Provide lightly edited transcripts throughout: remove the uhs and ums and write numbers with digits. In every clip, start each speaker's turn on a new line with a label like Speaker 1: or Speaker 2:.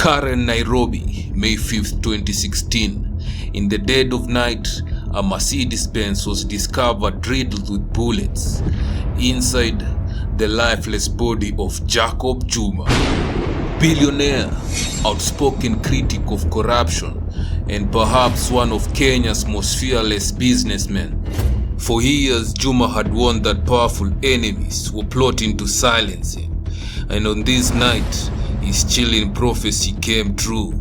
Speaker 1: Karen, Nairobi, May 5th, 2016. In the dead of night, a Mercedes-Benz was discovered riddled with bullets. Inside, the lifeless body of Jacob Juma, billionaire, outspoken critic of corruption, and perhaps one of Kenya's most fearless businessmen. For years, Juma had warned that powerful enemies were plotting to silence him. And on this night, his chilling prophecy came true.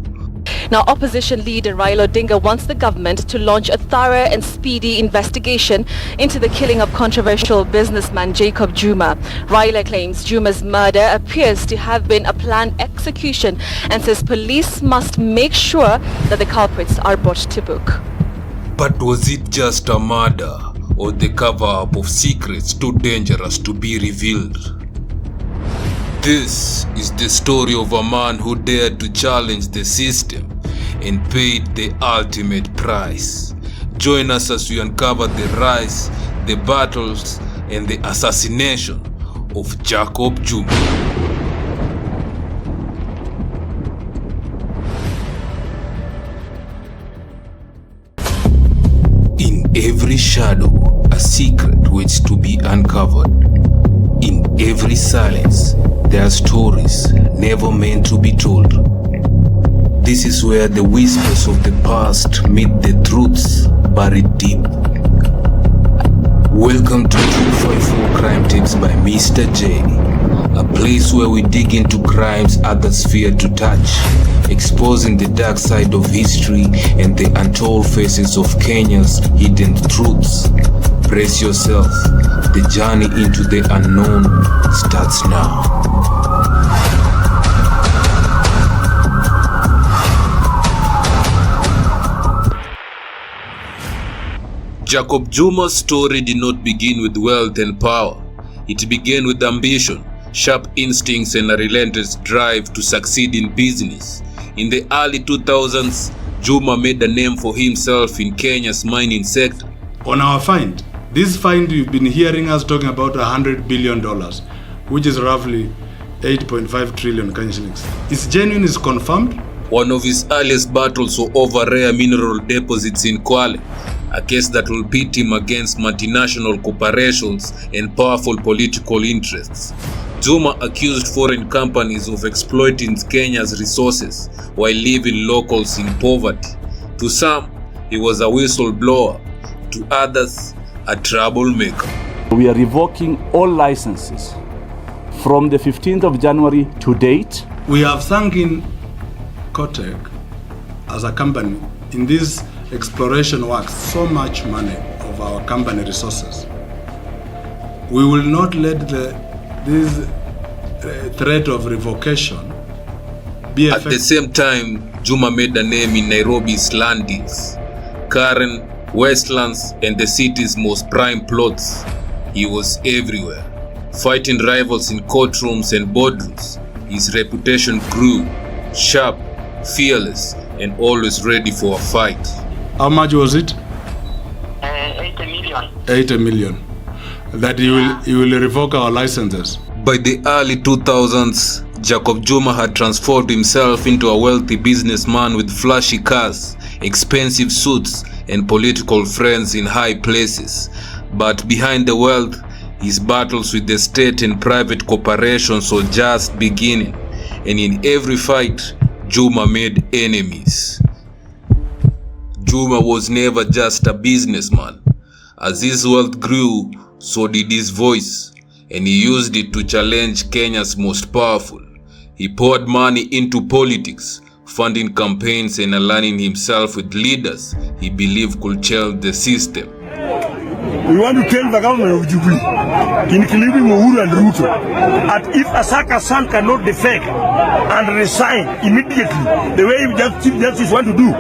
Speaker 2: Now, opposition leader Raila Odinga wants the government to launch a thorough and speedy investigation into the killing of controversial businessman Jacob Juma. Raila claims Juma's murder appears to have been a planned execution and says police must make sure that the culprits are brought to book.
Speaker 1: But was it just a murder or the cover-up of secrets too dangerous to be revealed? This is the story of a man who dared to challenge the system and paid the ultimate price. Join us as we uncover the rise, the battles, and the assassination of Jacob Juma. In every shadow, a secret waits to be uncovered. In every silence, there are stories never meant to be told. This is where the whispers of the past meet the truths buried deep. Welcome to 254 Crime Tips by Mr. J, a place where we dig into crimes others fear to touch, exposing the dark side of history and the untold faces of Kenya's hidden truths. Brace yourself, the journey into the unknown starts now. Jacob Juma's story did not begin with wealth and power. It began with ambition, sharp instincts, and a relentless drive to succeed in business. In the early 2000s, Juma made a name for himself in Kenya's mining sector.
Speaker 3: On our find, this find you've been hearing us talking about $100 billion, which is roughly 8.5 trillion Kenyan shillings. It's genuine, is confirmed.
Speaker 1: One of his earliest battles were over rare mineral deposits in Kwale, a case that will pit him against multinational corporations and powerful political interests. Juma accused foreign companies of exploiting Kenya's resources while leaving locals in poverty. To some, he was a whistleblower. To others, a troublemaker.
Speaker 4: We are revoking all licenses from the 15th of January to date.
Speaker 3: We have sunk in Kotek as a company in this exploration work so much money of our company resources. We will not let this threat of revocation be effective.
Speaker 1: At the same time, Juma made a name in Nairobi's land deals, Karen, Westlands, and the city's most prime plots. He was everywhere, fighting rivals in courtrooms and boardrooms. His reputation grew, sharp, fearless, and always ready for a fight.
Speaker 3: How much was it?
Speaker 5: 80 million.
Speaker 3: 80 million. That you will revoke our licenses.
Speaker 1: By the early 2000s, Jacob Juma had transformed himself into a wealthy businessman with flashy cars, expensive suits, and political friends in high places. But behind the wealth, his battles with the state and private corporations were just beginning. And in every fight, Juma made enemies. Juma was never just a businessman. As his wealth grew, so did his voice, and he used it to challenge Kenya's most powerful. He poured money into politics, funding campaigns and aligning himself with leaders he believed could change the system.
Speaker 6: We want to tell the government of Jubilee, including Uhuru and Ruto, that if Asaka San cannot defect and resign immediately, the way Chief Justice want to do,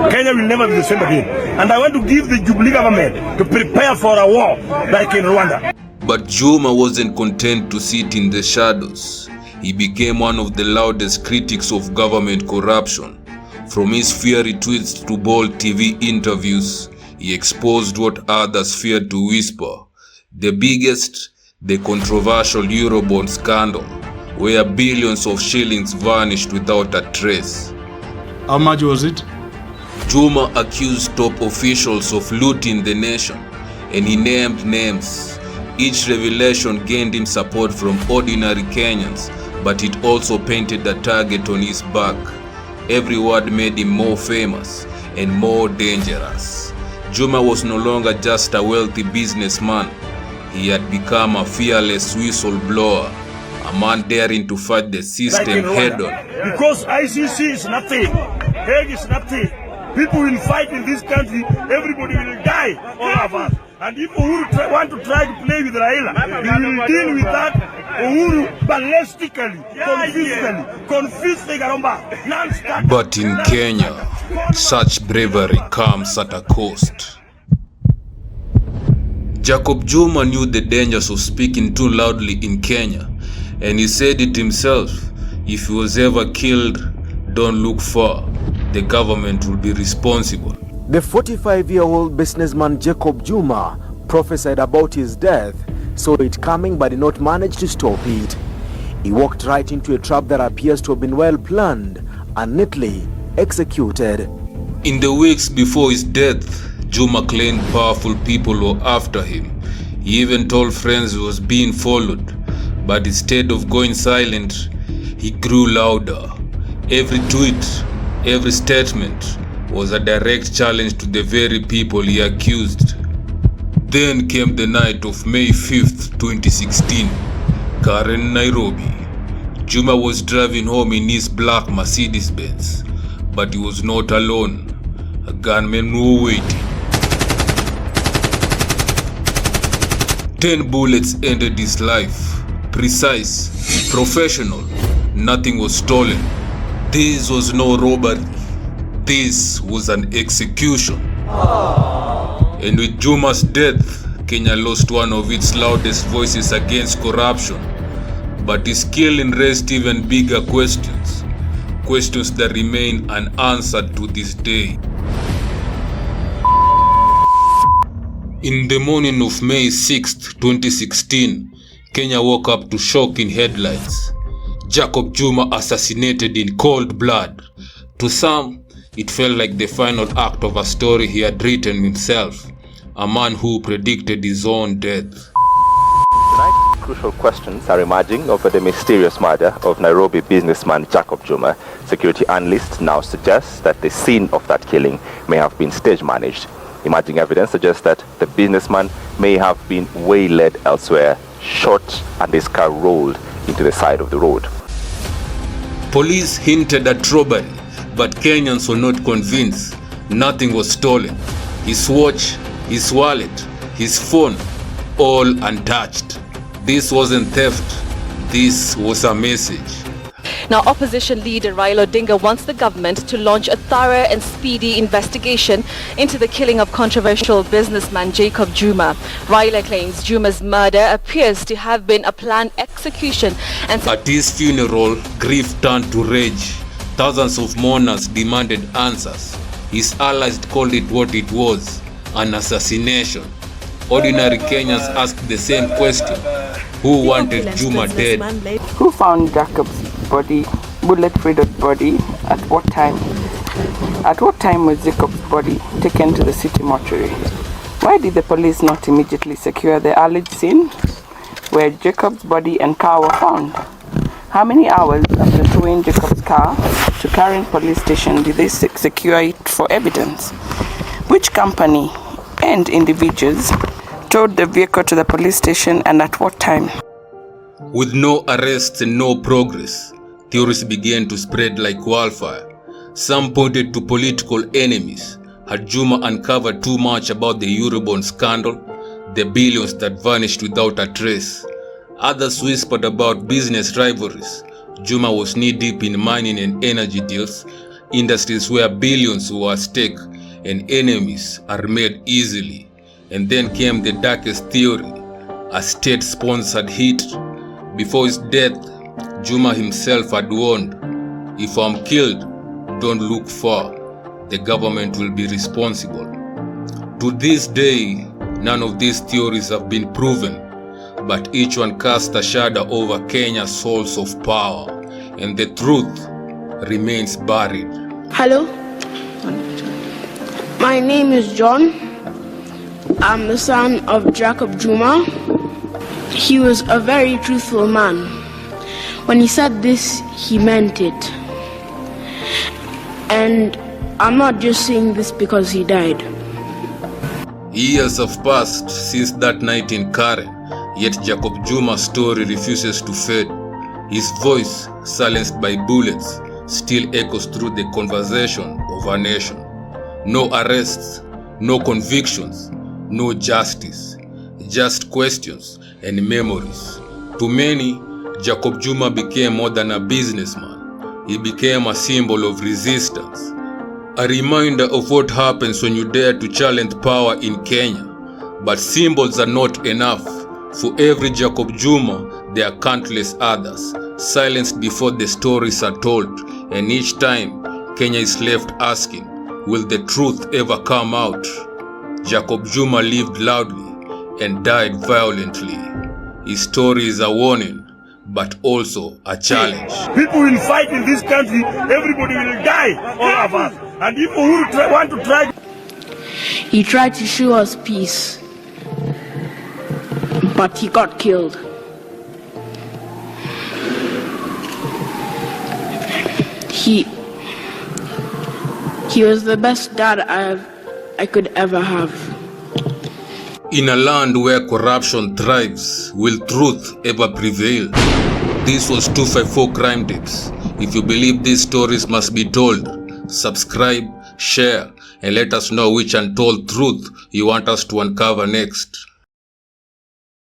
Speaker 6: Kenya will never be the same again. And I want to give the Jubilee government to prepare for a war like in Rwanda.
Speaker 1: But Juma wasn't content to sit in the shadows. He became one of the loudest critics of government corruption. From his fiery tweets to bold TV interviews, he exposed what others feared to whisper. The biggest, the controversial Eurobond scandal, where billions of shillings vanished without a trace.
Speaker 3: How much was it?
Speaker 1: Juma accused top officials of looting the nation, and he named names. Each revelation gained him support from ordinary Kenyans, but it also painted a target on his back. Every word made him more famous and more dangerous. Juma was no longer just a wealthy businessman. He had become a fearless whistleblower, a man daring to fight the system head-on.
Speaker 6: Because ICC is nothing, Hague is nothing. People will fight in this country, everybody will die, all of us. And if Uhuru want to try to play with Raila, he will deal with that Uhuru ballistically, confusingly, non-stop.
Speaker 1: But in Kenya, such bravery comes at a cost. Jacob Juma knew the dangers of speaking too loudly in Kenya, and he said it himself: if he was ever killed, don't look far. The government will be responsible.
Speaker 7: The 45-year-old businessman Jacob Juma prophesied about his death, saw it coming but did not manage to stop it. He walked right into a trap that appears to have been well planned and neatly executed.
Speaker 1: In the weeks before his death, Juma claimed powerful people were after him. He even told friends he was being followed, but instead of going silent, he grew louder. Every tweet, every statement was a direct challenge to the very people he accused. Then came the night of May 5th, 2016, car in Nairobi. Juma was driving home in his black Mercedes-Benz, but he was not alone. A gunman was waiting. 10 bullets ended his life. Precise, professional, nothing was stolen. This was no robbery. This was an execution. And with Juma's death, Kenya lost one of its loudest voices against corruption. But his killing raised even bigger questions. Questions that remain unanswered to this day. In the morning of May 6th, 2016, Kenya woke up to shocking headlines. Jacob Juma assassinated in cold blood. To some, it felt like the final act of a story he had written himself, a man who predicted his own death.
Speaker 8: Tonight, crucial questions are emerging over the mysterious murder of Nairobi businessman Jacob Juma. Security analysts now suggest that the scene of that killing may have been stage managed. Emerging evidence suggests that the businessman may have been waylaid elsewhere, shot, and his car rolled into the side of the road.
Speaker 1: Police hinted at robbery, but Kenyans were not convinced. Nothing was stolen. His watch, his wallet, his phone, all untouched. This wasn't theft. This was a message.
Speaker 2: Now, opposition leader Raila Odinga wants the government to launch a thorough and speedy investigation into the killing of controversial businessman Jacob Juma. Raila claims Juma's murder appears to have been a planned execution. And
Speaker 1: at his funeral, grief turned to rage. Thousands of mourners demanded answers. His allies called it what it was, an assassination. Ordinary Kenyans asked the same question: who wanted Juma dead?
Speaker 9: Who found Jacob's body, bullet-free body, at what time? At what time was Jacob's body taken to the city mortuary? Why did the police not immediately secure the alleged scene where Jacob's body and car were found? How many hours after towing Jacob's car to Karen police station did they secure it for evidence? Which company and individuals towed the vehicle to the police station and at what time?
Speaker 1: With no arrests and no progress, theories began to spread like wildfire. Some pointed to political enemies. Had Juma uncovered too much about the Eurobond scandal, the billions that vanished without a trace? Others whispered about business rivalries. Juma was knee-deep in mining and energy deals, industries where billions were at stake and enemies are made easily. And then came the darkest theory, a state-sponsored hit. Before his death, Juma himself had warned, if I'm killed, don't look far. The government will be responsible. To this day, none of these theories have been proven. but each one cast a shadow over Kenya's source of power, and the truth remains buried.
Speaker 10: Hello, my name is John. I'm the son of Jacob Juma. He was a very truthful man. When he said this, he meant it. And I'm not just saying this because he died.
Speaker 1: Years have passed since that night in Karen, yet Jacob Juma's story refuses to fade. His voice, silenced by bullets, still echoes through the conversation of our nation. No arrests, no convictions, no justice, just questions and memories. To many, Jacob Juma became more than a businessman. He became a symbol of resistance, a reminder of what happens when you dare to challenge power in Kenya. But symbols are not enough. For every Jacob Juma, there are countless others, silenced before the stories are told. And each time, Kenya is left asking, will the truth ever come out? Jacob Juma lived loudly and died violently. His story is a warning, but also a challenge.
Speaker 6: People will fight in this country, everybody will die, all of us. And people who want to try...
Speaker 10: He tried to show us peace, but he got killed. He was the best dad I could ever have.
Speaker 1: In a land where corruption thrives, will truth ever prevail? This was 254 Crime Tips. If you believe these stories must be told, subscribe, share, and let us know which untold truth you want us to uncover next.